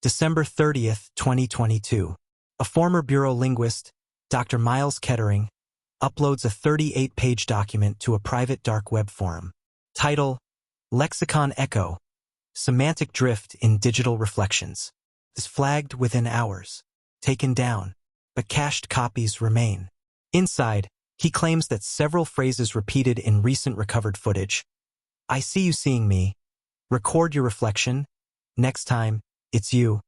December 30th, 2022. A former bureau linguist, Dr. Miles Kettering, uploads a 38-page document to a private dark web forum. Title: Lexicon Echo, Semantic Drift in Digital Reflections. Is flagged within hours. Taken down, but cached copies remain. Inside, he claims that several phrases repeated in recent recovered footage. I see you seeing me. Record your reflection. Next time, it's you.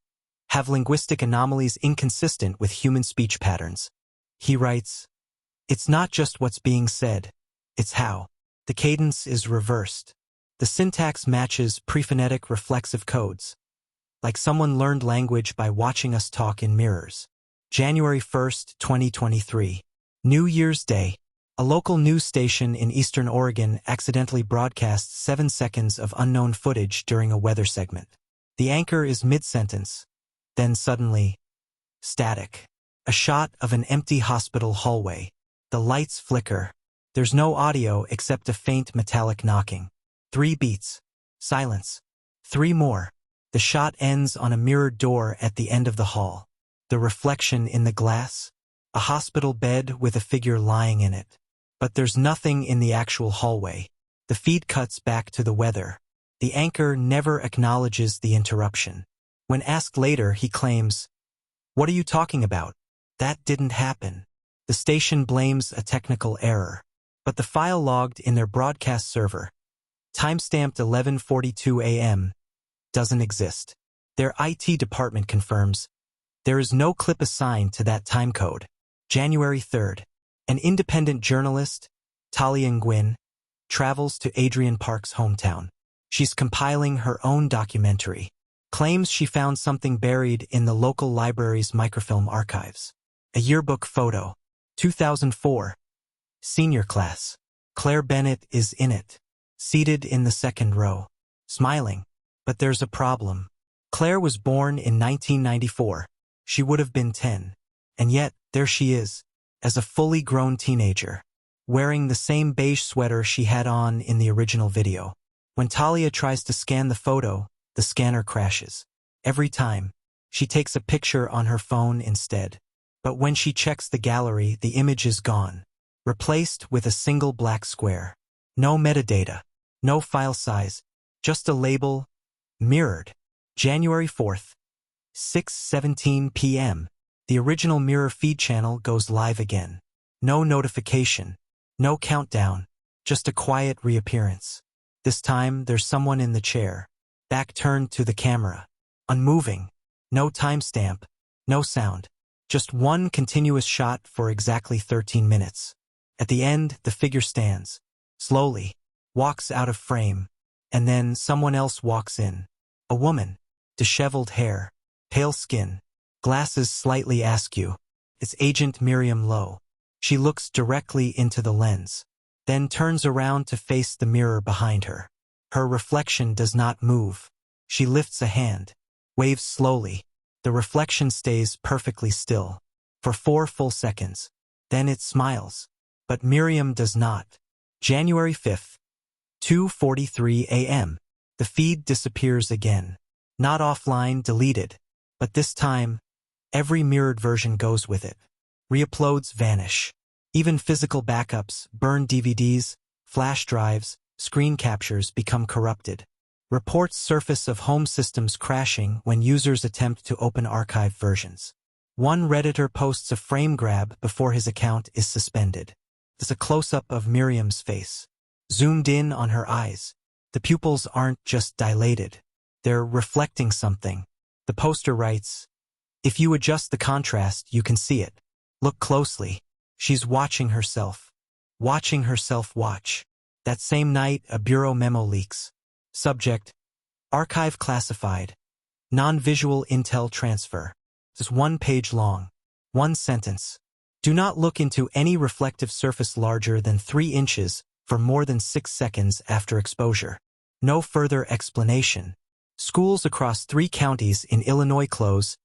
Have linguistic anomalies inconsistent with human speech patterns. He writes, it's not just what's being said, it's how. The cadence is reversed. The syntax matches prephonetic reflexive codes. Like someone learned language by watching us talk in mirrors. January 1st, 2023. New Year's Day. A local news station in Eastern Oregon accidentally broadcasts 7 seconds of unknown footage during a weather segment. The anchor is mid-sentence. Then suddenly, static. A shot of an empty hospital hallway. The lights flicker. There's no audio except a faint metallic knocking. 3 beats. Silence. 3 more. The shot ends on a mirrored door at the end of the hall. The reflection in the glass? A hospital bed with a figure lying in it. But there's nothing in the actual hallway. The feed cuts back to the weather. The anchor never acknowledges the interruption. When asked later, he claims, "What are you talking about? That didn't happen." The station blames a technical error. But the file logged in their broadcast server, timestamped 11:42 a.m., doesn't exist. Their IT department confirms there is no clip assigned to that timecode. January 3rd. An independent journalist, Talia Nguyen, travels to Adrian Park's hometown. She's compiling her own documentary. Claims she found something buried in the local library's microfilm archives. A yearbook photo. 2004. Senior class. Claire Bennett is in it, seated in the second row, smiling. But there's a problem. Claire was born in 1994. She would have been 10. And yet, there she is, as a fully grown teenager, wearing the same beige sweater she had on in the original video. When Talia tries to scan the photo, the scanner crashes. Every time, she takes a picture on her phone instead. But when she checks the gallery, the image is gone, replaced with a single black square. No metadata, no file size, just a label, mirrored. January 4th, 6:17 p.m. The original mirror feed channel goes live again. No notification, no countdown, just a quiet reappearance. This time, there's someone in the chair, back turned to the camera, unmoving, no timestamp, no sound, just one continuous shot for exactly 13 minutes. At the end, the figure stands, slowly, walks out of frame, and then someone else walks in. A woman, disheveled hair, pale skin, glasses slightly askew. It's Agent Miriam Lowe. She looks directly into the lens, then turns around to face the mirror behind her. Her reflection does not move. She lifts a hand, waves slowly. The reflection stays perfectly still for 4 full seconds. Then it smiles. But Miriam does not. January 5th, 2:43 a.m. The feed disappears again. Not offline, deleted. But this time, every mirrored version goes with it. Reuploads vanish. Even physical backups, burned DVDs, flash drives, screen captures become corrupted. Reports surface of home systems crashing when users attempt to open archived versions. One Redditor posts a frame grab before his account is suspended. There's a close-up of Miriam's face, zoomed in on her eyes. The pupils aren't just dilated. They're reflecting something. The poster writes, "If you adjust the contrast, you can see it. Look closely." She's watching herself. Watching herself watch. That same night, a bureau memo leaks. Subject: Archive classified. Non-visual intel transfer. It's 1 page long. 1 sentence. Do not look into any reflective surface larger than 3 inches for more than 6 seconds after exposure. No further explanation. Schools across 3 counties in Illinois close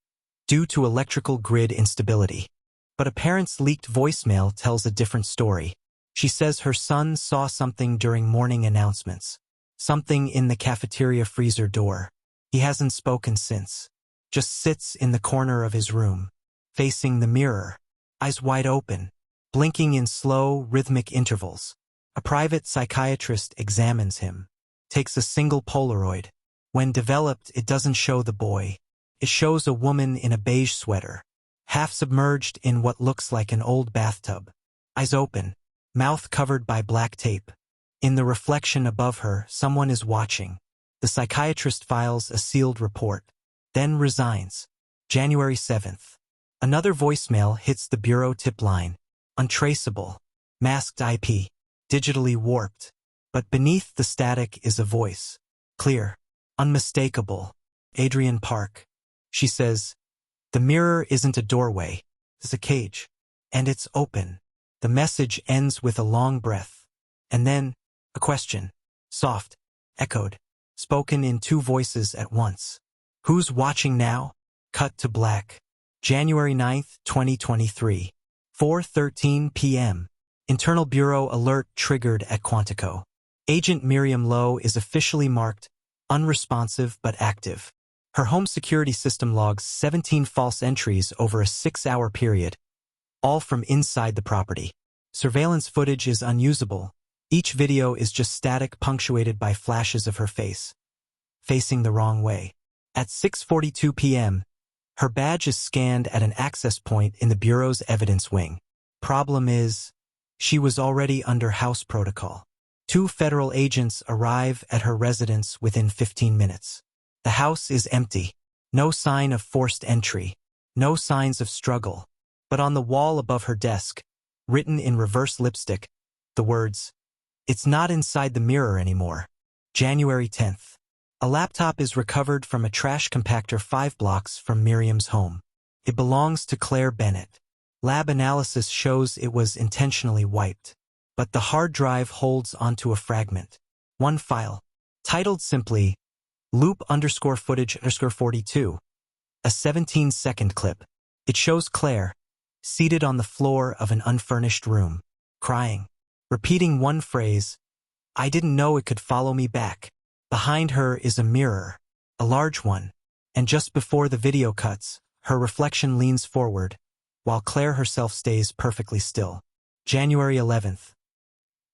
due to electrical grid instability. But a parent's leaked voicemail tells a different story. She says her son saw something during morning announcements. Something in the cafeteria freezer door. He hasn't spoken since. just sits in the corner of his room, facing the mirror, eyes wide open, blinking in slow, rhythmic intervals. A private psychiatrist examines him, takes a single Polaroid. When developed, it doesn't show the boy. It shows a woman in a beige sweater, half submerged in what looks like an old bathtub. Eyes open, mouth covered by black tape. In the reflection above her, someone is watching. The psychiatrist files a sealed report, then resigns. January 7th. Another voicemail hits the bureau tip line. Untraceable. Masked IP. Digitally warped. But beneath the static is a voice. Clear. Unmistakable. Adrian Park. She says, "The mirror isn't a doorway. It's a cage. And it's open." The message ends with a long breath. And then, a question. Soft. Echoed. Spoken in two voices at once. "Who's watching now?" Cut to black. January 9th, 2023. 4:13 p.m. Internal Bureau alert triggered at Quantico. Agent Miriam Lowe is officially marked unresponsive but active. Her home security system logs 17 false entries over a 6-hour period, all from inside the property. Surveillance footage is unusable. Each video is just static, punctuated by flashes of her face, facing the wrong way. At 6:42 p.m., her badge is scanned at an access point in the Bureau's evidence wing. Problem is, she was already under house protocol. 2 federal agents arrive at her residence within 15 minutes. The house is empty. No sign of forced entry. No signs of struggle. But on the wall above her desk, written in reverse lipstick, the words, "It's not inside the mirror anymore." January 10th. A laptop is recovered from a trash compactor 5 blocks from Miriam's home. It belongs to Claire Bennett. Lab analysis shows it was intentionally wiped. But the hard drive holds onto a fragment. One file, titled simply, loop_footage_42, a 17-second clip. It shows Claire, seated on the floor of an unfurnished room, crying, repeating one phrase, "I didn't know it could follow me back." Behind her is a mirror, a large one, and just before the video cuts, her reflection leans forward, while Claire herself stays perfectly still. January 11th.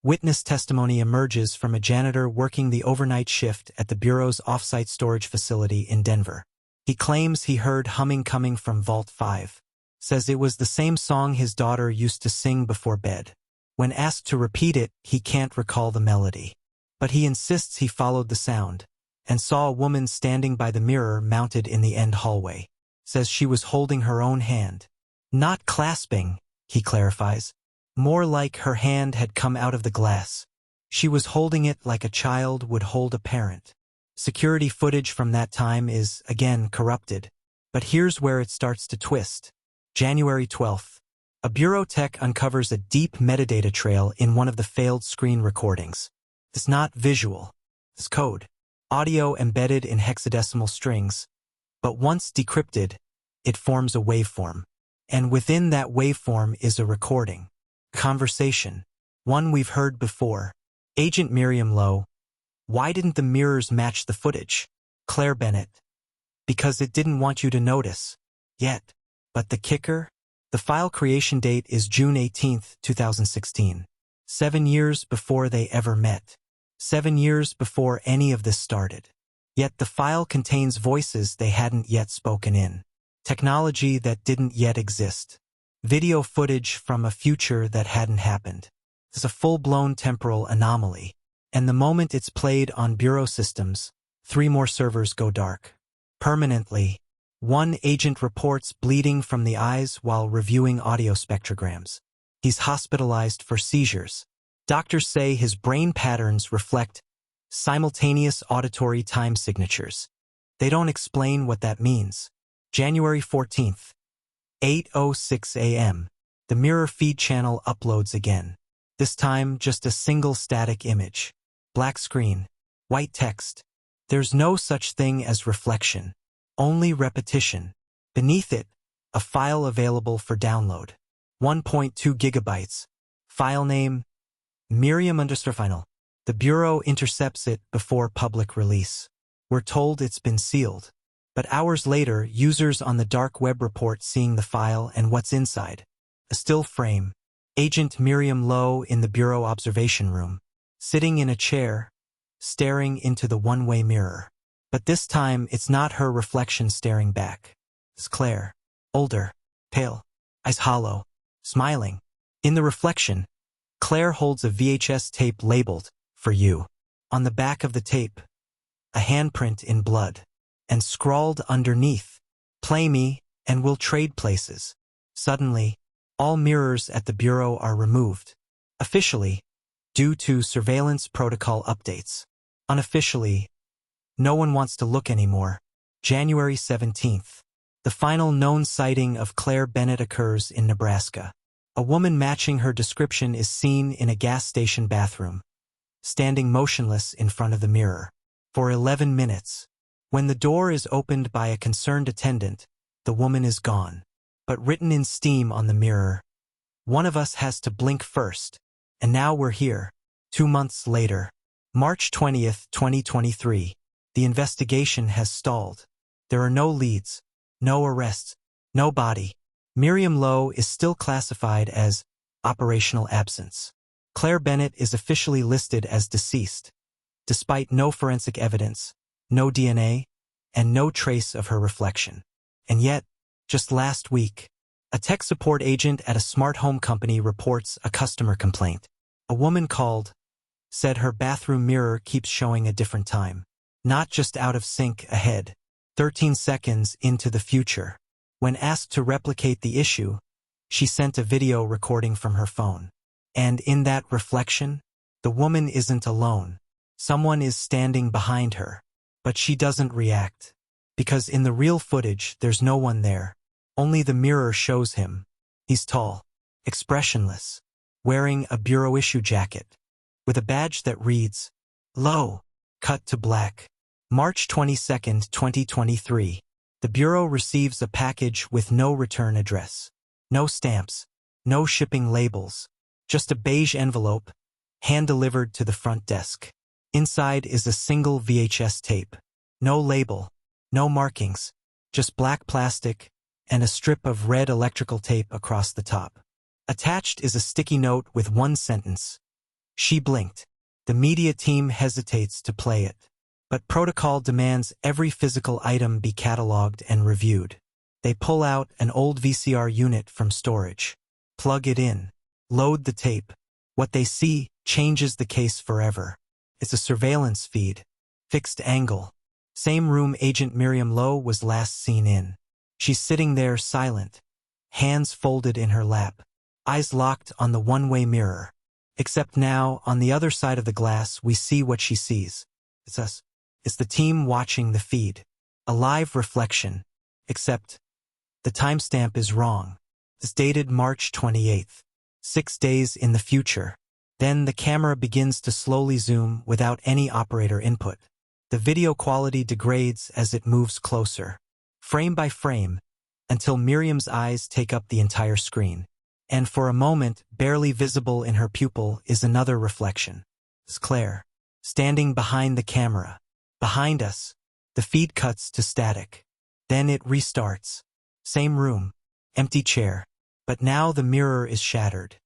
Witness testimony emerges from a janitor working the overnight shift at the Bureau's off-site storage facility in Denver. He claims he heard humming coming from Vault 5. Says it was the same song his daughter used to sing before bed. When asked to repeat it, he can't recall the melody. But he insists he followed the sound, and saw a woman standing by the mirror mounted in the end hallway. Says she was holding her own hand. Not clasping, he clarifies. More like her hand had come out of the glass. She was holding it like a child would hold a parent. Security footage from that time is, again, corrupted. But here's where it starts to twist. January 12th. A Bureau tech uncovers a deep metadata trail in one of the failed screen recordings. It's not visual. It's code. Audio embedded in hexadecimal strings. But once decrypted, it forms a waveform. And within that waveform is a recording. Conversation. One we've heard before. Agent Miriam Lowe. Why didn't the mirrors match the footage? Claire Bennett. Because it didn't want you to notice. Yet. But the kicker? The file creation date is June 18, 2016. 7 years before they ever met. 7 years before any of this started. Yet the file contains voices they hadn't yet spoken in. Technology that didn't yet exist. Video footage from a future that hadn't happened. It's a full-blown temporal anomaly. And the moment it's played on Bureau systems, 3 more servers go dark. Permanently. One agent reports bleeding from the eyes while reviewing audio spectrograms. He's hospitalized for seizures. Doctors say his brain patterns reflect simultaneous auditory time signatures. They don't explain what that means. January 14th. 8:06 a.m. The mirror feed channel uploads again. This time, just a single static image. Black screen. White text. There's no such thing as reflection. Only repetition. Beneath it, a file available for download. 1.2 gigabytes. File name, Miriam_final. The Bureau intercepts it before public release. We're told it's been sealed. But hours later, users on the dark web report seeing the file and what's inside. A still frame. Agent Miriam Lowe in the bureau observation room, sitting in a chair, staring into the one-way mirror. But this time, it's not her reflection staring back. It's Claire. Older. Pale. Eyes hollow. Smiling. In the reflection, Claire holds a VHS tape labeled, "For You." On the back of the tape, a handprint in blood. And scrawled underneath, "Play me, and we'll trade places." Suddenly, all mirrors at the bureau are removed. Officially, due to surveillance protocol updates. Unofficially, no one wants to look anymore. January 17th. The final known sighting of Claire Bennett occurs in Nebraska. A woman matching her description is seen in a gas station bathroom, standing motionless in front of the mirror. For 11 minutes. When the door is opened by a concerned attendant, the woman is gone. But written in steam on the mirror, "One of us has to blink first." And now we're here. 2 months later. March 20th, 2023. The investigation has stalled. There are no leads, no arrests, no body. Miriam Lowe is still classified as operational absence. Claire Bennett is officially listed as deceased, despite no forensic evidence, no DNA, and no trace of her reflection. And yet, just last week, a tech support agent at a smart home company reports a customer complaint. A woman called, said her bathroom mirror keeps showing a different time. Not just out of sync ahead, 13 seconds into the future. When asked to replicate the issue, she sent a video recording from her phone. And in that reflection, the woman isn't alone. Someone is standing behind her. But she doesn't react. Because in the real footage, there's no one there. Only the mirror shows him. He's tall, expressionless, wearing a bureau issue jacket, with a badge that reads, "Lowe." Cut to black. March 22nd, 2023. The bureau receives a package with no return address. No stamps. No shipping labels. Just a beige envelope, hand-delivered to the front desk. Inside is a single VHS tape. No label. No markings. Just black plastic and a strip of red electrical tape across the top. Attached is a sticky note with one sentence. "She blinked." The media team hesitates to play it. But protocol demands every physical item be cataloged and reviewed. They pull out an old VCR unit from storage. Plug it in. Load the tape. What they see changes the case forever. It's a surveillance feed. Fixed angle. Same room Agent Miriam Lowe was last seen in. She's sitting there silent, hands folded in her lap, eyes locked on the one-way mirror. Except now, on the other side of the glass, we see what she sees. It's us. It's the team watching the feed. A live reflection. Except the timestamp is wrong. It's dated March 28th. 6 days in the future. Then the camera begins to slowly zoom without any operator input. The video quality degrades as it moves closer, frame by frame, until Miriam's eyes take up the entire screen. And for a moment, barely visible in her pupil is another reflection. It's Claire, standing behind the camera. Behind us, the feed cuts to static. Then it restarts. Same room, empty chair. But now the mirror is shattered.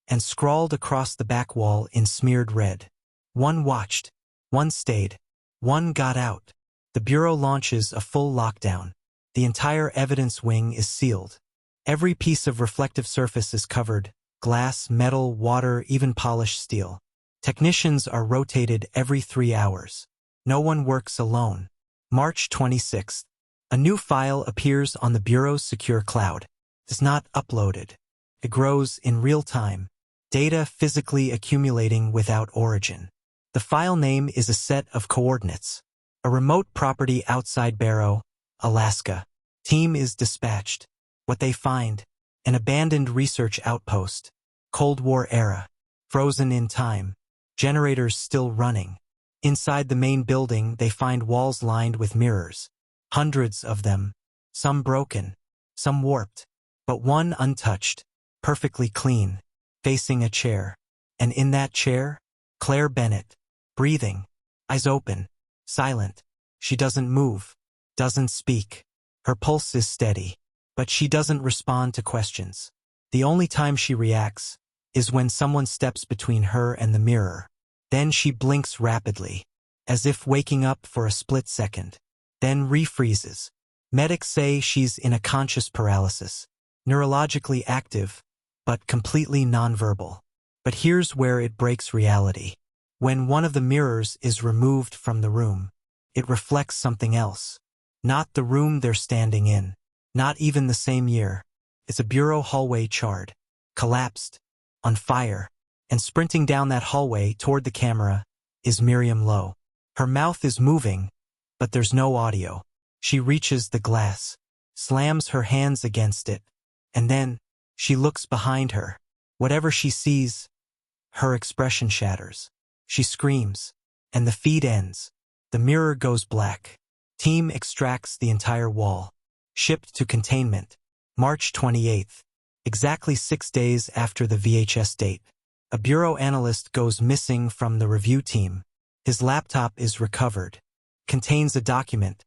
And scrawled across the back wall in smeared red. One watched. One stayed. One got out. The bureau launches a full lockdown. The entire evidence wing is sealed. Every piece of reflective surface is covered. Glass, metal, water, even polished steel. Technicians are rotated every 3 hours. No one works alone. March 26th. A new file appears on the Bureau's secure cloud. It's not uploaded. It grows in real time. Data physically accumulating without origin. The file name is a set of coordinates. A remote property outside Barrow, Alaska. Team is dispatched. What they find: an abandoned research outpost. Cold War era. Frozen in time. Generators still running. Inside the main building, they find walls lined with mirrors. Hundreds of them. Some broken. Some warped. But one untouched. Perfectly clean. Facing a chair. And in that chair, Claire Bennett. Breathing. Eyes open. Silent. She doesn't move. Doesn't speak. Her pulse is steady. But she doesn't respond to questions. The only time she reacts is when someone steps between her and the mirror. Then she blinks rapidly, as if waking up for a split second. Then refreezes. Medics say she's in a conscious paralysis, neurologically active, but completely nonverbal. But here's where it breaks reality. When one of the mirrors is removed from the room, it reflects something else. Not the room they're standing in. Not even the same year. It's a bureau hallway charred, collapsed, on fire, and sprinting down that hallway toward the camera is Miriam Lowe. Her mouth is moving, but there's no audio. She reaches the glass, slams her hands against it, and then she looks behind her. Whatever she sees, her expression shatters. She screams, and the feed ends. The mirror goes black. Team extracts the entire wall. Shipped to containment. March 28th. Exactly 6 days after the VHS date. A bureau analyst goes missing from the review team. His laptop is recovered. Contains a document.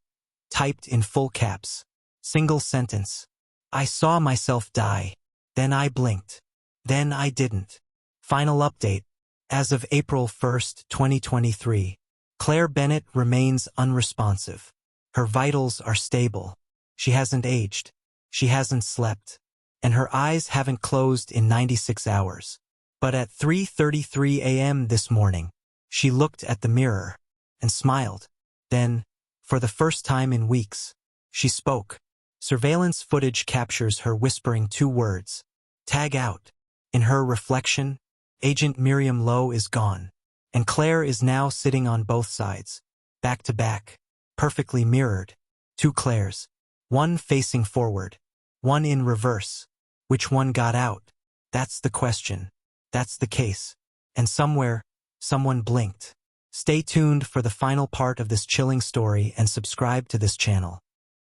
Typed in full caps. Single sentence. I saw myself die. Then I blinked. Then I didn't. Final update. As of April 1st, 2023, Claire Bennett remains unresponsive. Her vitals are stable. She hasn't aged. She hasn't slept. And her eyes haven't closed in 96 hours. But at 3:33 a.m. this morning, she looked at the mirror and smiled. Then, for the first time in weeks, she spoke. Surveillance footage captures her whispering 2 words. Tag out. In her reflection, Agent Miriam Lowe is gone. And Claire is now sitting on both sides. Back to back. Perfectly mirrored. 2 Claires. One facing forward. One in reverse. Which one got out? That's the question. That's the case. And somewhere, someone blinked. Stay tuned for the final part of this chilling story and subscribe to this channel.